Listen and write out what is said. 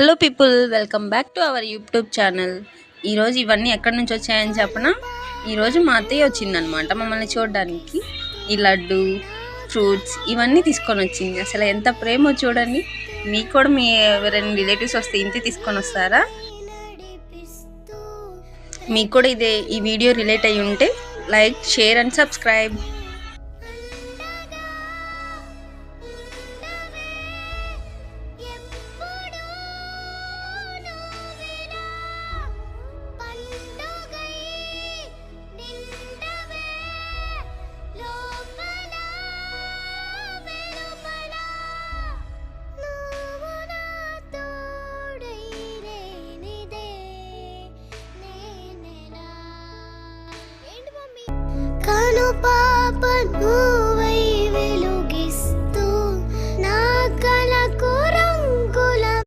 Hello people, welcome back to our YouTube channel. ఈరోజు ఇవన్నీ ఎక్కడి నుంచి వచ్చాయని చెప్పనా? ఈరోజు మా అత్తయ్య వచ్చిందనమాట మమ్మల్ని చూడడానికి. ఈ లడ్డు, ఫ్రూట్స్ ఇవన్నీ తీసుకొని వచ్చింది. అసలు ఎంత ప్రేమో చూడండి. మీకు కూడా మీ ఎవరైనా రిలేటివ్స్ వస్తే ఇంటి తీసుకొని వస్తారా? మీకు కూడా ఈ వీడియో రిలేట్ అయ్యి ఉంటే లైక్, షేర్ అండ్ సబ్స్క్రైబ్. పాపను